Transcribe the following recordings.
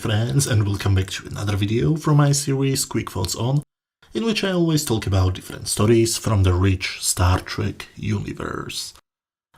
friends, and welcome back to another video from my series Quick Thoughts On, in which I always talk about different stories from the rich Star Trek universe.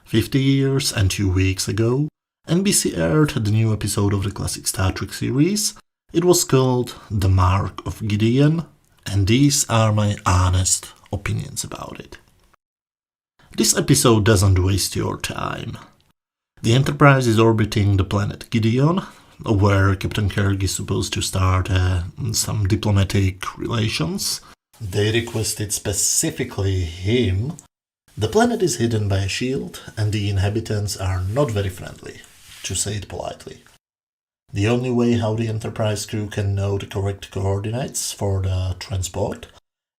50 years and 2 weeks ago, NBC aired the new episode of the classic Star Trek series. It was called The Mark of Gideon, and these are my honest opinions about it. This episode doesn't waste your time. The Enterprise is orbiting the planet Gideon, where Captain Kirk is supposed to start some diplomatic relations. They requested specifically him. The planet is hidden by a shield, and the inhabitants are not very friendly, to say it politely. The only way how the Enterprise crew can know the correct coordinates for the transport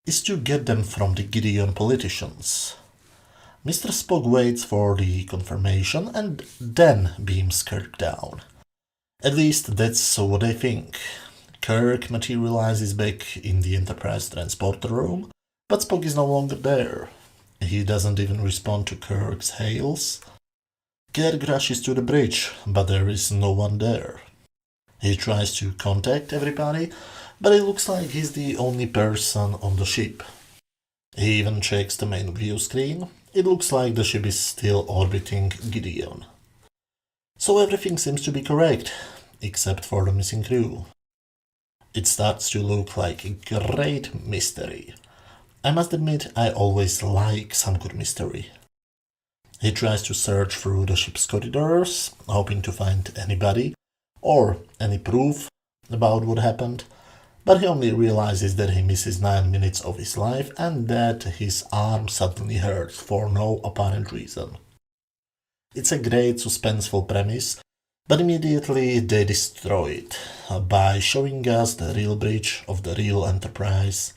is to get them from the Gideon politicians. Mr. Spock waits for the confirmation and then beams Kirk down. At least that's what I think. Kirk materializes back in the Enterprise transporter room, but Spock is no longer there. He doesn't even respond to Kirk's hails. Kirk rushes to the bridge, but there is no one there. He tries to contact everybody, but it looks like he's the only person on the ship. He even checks the main view screen. It looks like the ship is still orbiting Gideon. So everything seems to be correct, except for the missing crew. It starts to look like a great mystery. I must admit, I always like some good mystery. He tries to search through the ship's corridors, hoping to find anybody or any proof about what happened, but he only realizes that he misses 9 minutes of his life and that his arm suddenly hurts for no apparent reason. It's a great suspenseful premise, but immediately they destroy it by showing us the real bridge of the real Enterprise.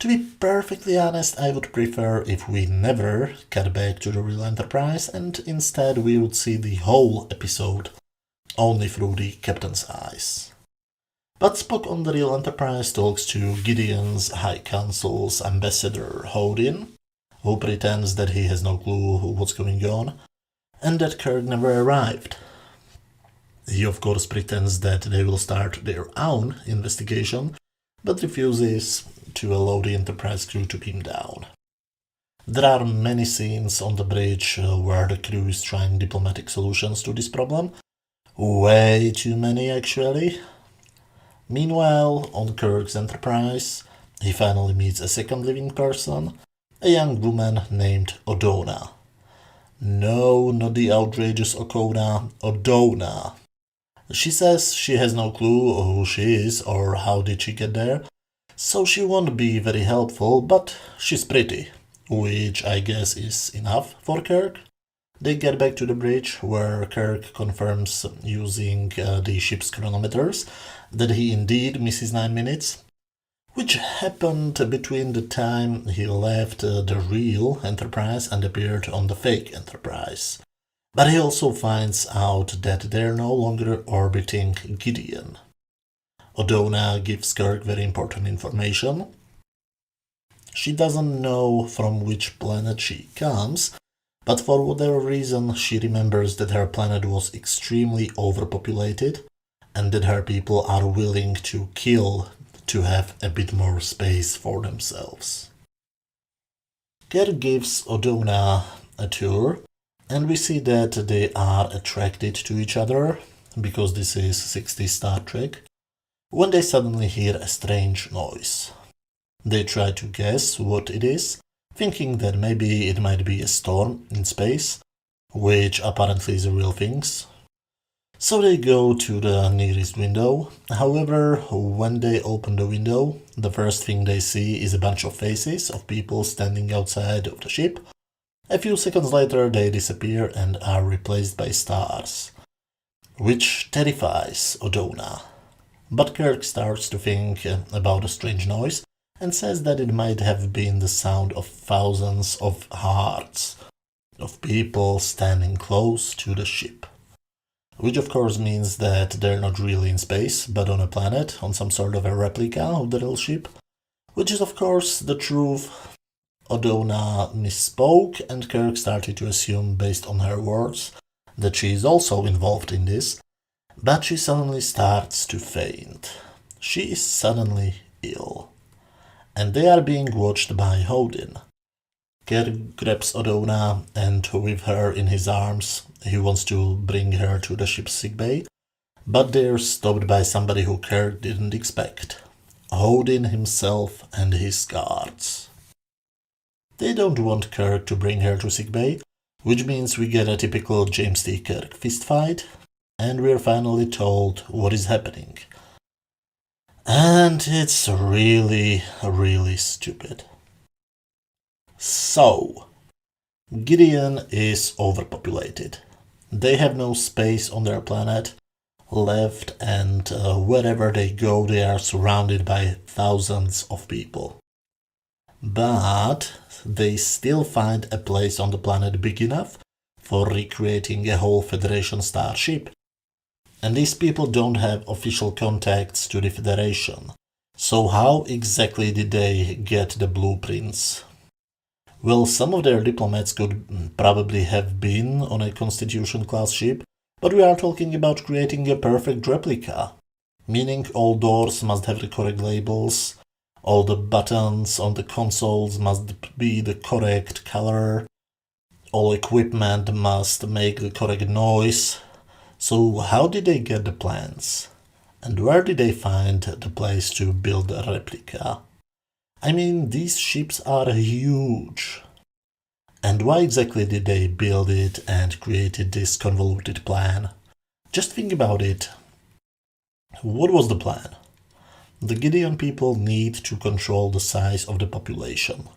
To be perfectly honest, I would prefer if we never cut back to the real Enterprise and instead we would see the whole episode only through the captain's eyes. But Spock on the real Enterprise talks to Gideon's High Council's ambassador Hodin, who pretends that he has no clue what's going on, and that Kirk never arrived. He of course pretends that they will start their own investigation, but refuses to allow the Enterprise crew to beam down. There are many scenes on the bridge where the crew is trying diplomatic solutions to this problem. Way too many, actually. Meanwhile, on Kirk's Enterprise, he finally meets a second living person, a young woman named Odona. No, not the outrageous Okona, Odona. She says she has no clue who she is or how did she get there, so she won't be very helpful, but she's pretty, which I guess is enough for Kirk. They get back to the bridge, where Kirk confirms using the ship's chronometers that he indeed misses 9 minutes, which happened between the time he left the real Enterprise and appeared on the fake Enterprise. But he also finds out that they're no longer orbiting Gideon. Odona gives Kirk very important information. She doesn't know from which planet she comes, but for whatever reason she remembers that her planet was extremely overpopulated and that her people are willing to kill to have a bit more space for themselves. Kirk gives Odona a tour, and we see that they are attracted to each other, because this is 60s Star Trek, when they suddenly hear a strange noise. They try to guess what it is, thinking that maybe it might be a storm in space, which apparently is a real thing. So they go to the nearest window. However, when they open the window, the first thing they see is a bunch of faces of people standing outside of the ship. A few seconds later they disappear and are replaced by stars, which terrifies Odona. But Kirk starts to think about a strange noise and says that it might have been the sound of thousands of hearts, of people standing close to the ship. Which of course means that they're not really in space, but on a planet, on some sort of a replica of the real ship, which is of course the truth. Odona misspoke, and Kirk started to assume, based on her words, that she is also involved in this, But she suddenly starts to faint. She is suddenly ill. And they are being watched by Odin. Kirk grabs Odona and with her in his arms, he wants to bring her to the ship's sickbay, but they're stopped by somebody who Kirk didn't expect. Odin himself and his guards. They don't want Kirk to bring her to sickbay, which means we get a typical James T. Kirk fistfight, and we're finally told what is happening. And it's really, really stupid. So, Gideon is overpopulated. They have no space on their planet left, and wherever they go, they are surrounded by thousands of people. But they still find a place on the planet big enough for recreating a whole Federation starship. And these people don't have official contacts to the Federation. So how exactly did they get the blueprints? Well, some of their diplomats could probably have been on a Constitution-class ship, but we are talking about creating a perfect replica, meaning all doors must have the correct labels, all the buttons on the consoles must be the correct color, all equipment must make the correct noise. So how did they get the plans? And where did they find the place to build a replica? I mean, these ships are huge. And why exactly did they build it and created this convoluted plan? Just think about it. What was the plan? The Gideon people need to control the size of the population.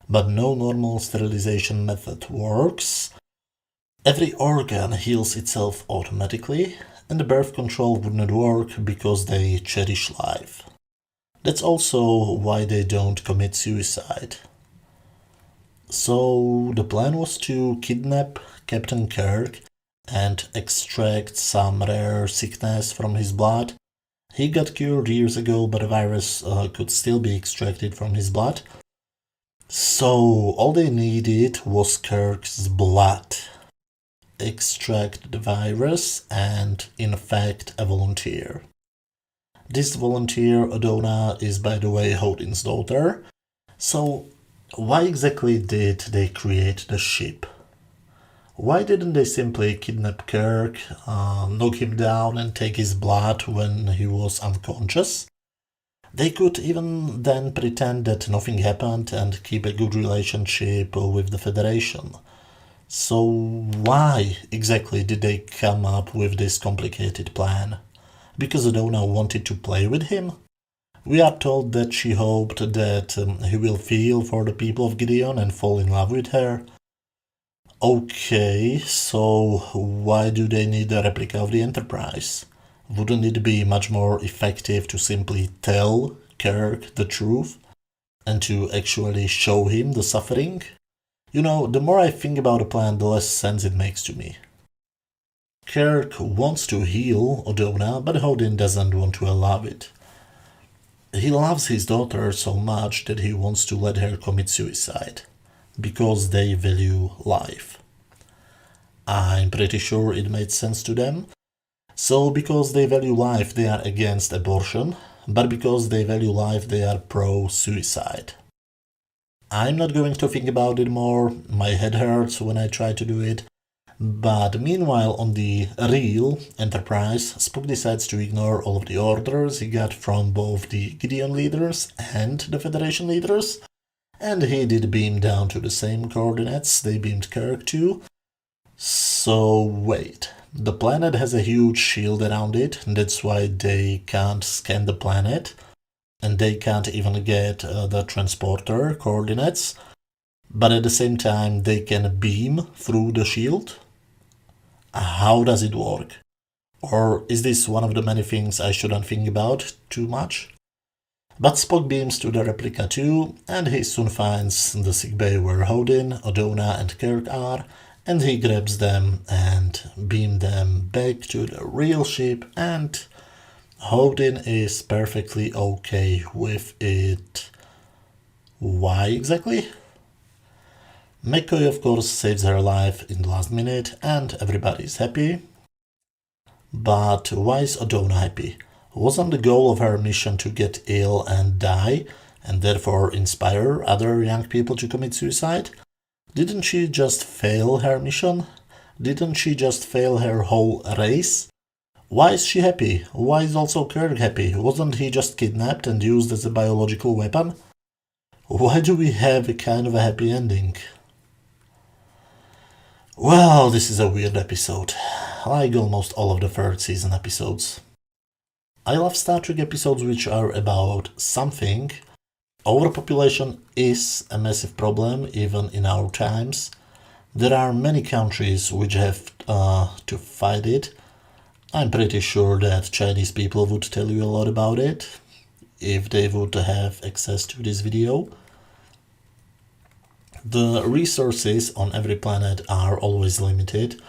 But no normal sterilization method works. Every organ heals itself automatically, and the birth control wouldn't work because they cherish life. That's also why they don't commit suicide. So the plan was to kidnap Captain Kirk and extract some rare sickness from his blood. He got cured years ago, but the virus could still be extracted from his blood. So all they needed was Kirk's blood. Extract the virus and infect a volunteer. This volunteer, Odona, is by the way Odin's daughter. So why exactly did they create the ship? Why didn't they simply kidnap Kirk, knock him down and take his blood when he was unconscious? They could even then pretend that nothing happened and keep a good relationship with the Federation. So why exactly did they come up with this complicated plan? Because Odona wanted to play with him? We are told that she hoped that he will feel for the people of Gideon and fall in love with her. Okay, so why do they need a replica of the Enterprise? Wouldn't it be much more effective to simply tell Kirk the truth and to actually show him the suffering? You know, the more I think about the plan, the less sense it makes to me. Kirk wants to heal Odona, but Odin doesn't want to allow it. He loves his daughter so much that he wants to let her commit suicide, because they value life. I'm pretty sure it made sense to them. So because they value life, they are against abortion, but because they value life, they are pro-suicide. I'm not going to think about it more, my head hurts when I try to do it. But meanwhile, on the real Enterprise, Spock decides to ignore all of the orders he got from both the Gideon leaders and the Federation leaders, and he did beam down to the same coordinates they beamed Kirk to. So wait, the planet has a huge shield around it, that's why they can't scan the planet, and they can't even get the transporter coordinates, but at the same time they can beam through the shield? How does it work? Or is this one of the many things I shouldn't think about too much? But Spock beams to the replica too, and he soon finds the sickbay where Odin, Odona and Kirk are, and he grabs them and beams them back to the real ship, and Odin is perfectly okay with it. Why exactly? McCoy of course saves her life in the last minute and everybody is happy. But why is Odona happy? Wasn't the goal of her mission to get ill and die, and therefore inspire other young people to commit suicide? Didn't she just fail her mission? Didn't she just fail her whole race? Why is she happy? Why is also Kirk happy? Wasn't he just kidnapped and used as a biological weapon? Why do we have a kind of a happy ending? Well, this is a weird episode, like almost all of the third season episodes. I love Star Trek episodes which are about something. Overpopulation is a massive problem even in our times. There are many countries which have to fight it. I'm pretty sure that Chinese people would tell you a lot about it if they would have access to this video. The resources on every planet are always limited,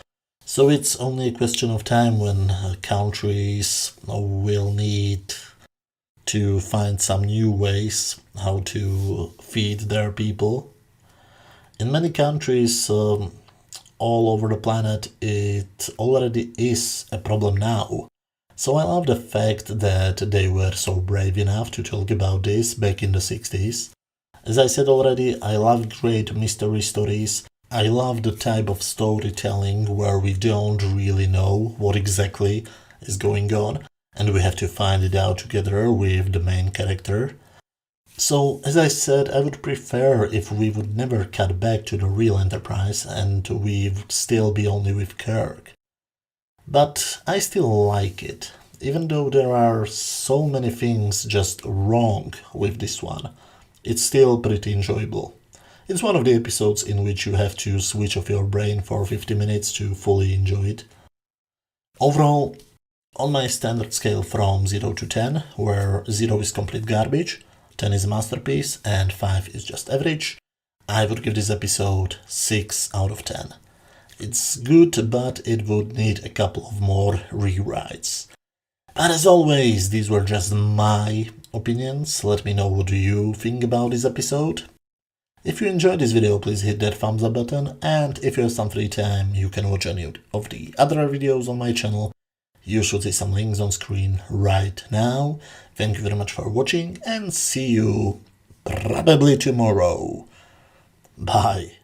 so it's only a question of time when countries will need to find some new ways how to feed their people. In many countries all over the planet, it already is a problem now. So I love the fact that they were so brave enough to talk about this back in the 60s. As I said already, I love great mystery stories. I love the type of storytelling where we don't really know what exactly is going on, and we have to find it out together with the main character. So, as I said, I would prefer if we would never cut back to the real Enterprise and we would still be only with Kirk. But I still like it, even though there are so many things just wrong with this one. It's still pretty enjoyable. It's one of the episodes in which you have to switch off your brain for 50 minutes to fully enjoy it. Overall, on my standard scale from 0 to 10, where 0 is complete garbage, 10 is a masterpiece, and 5 is just average, I would give this episode 6 out of 10. It's good, but it would need a couple of more rewrites. But as always, these were just my opinions. Let me know what do you think about this episode. If you enjoyed this video, please hit that thumbs up button, and if you have some free time, you can watch any of the other videos on my channel. You should see some links on screen right now. Thank you very much for watching, and see you probably tomorrow. Bye.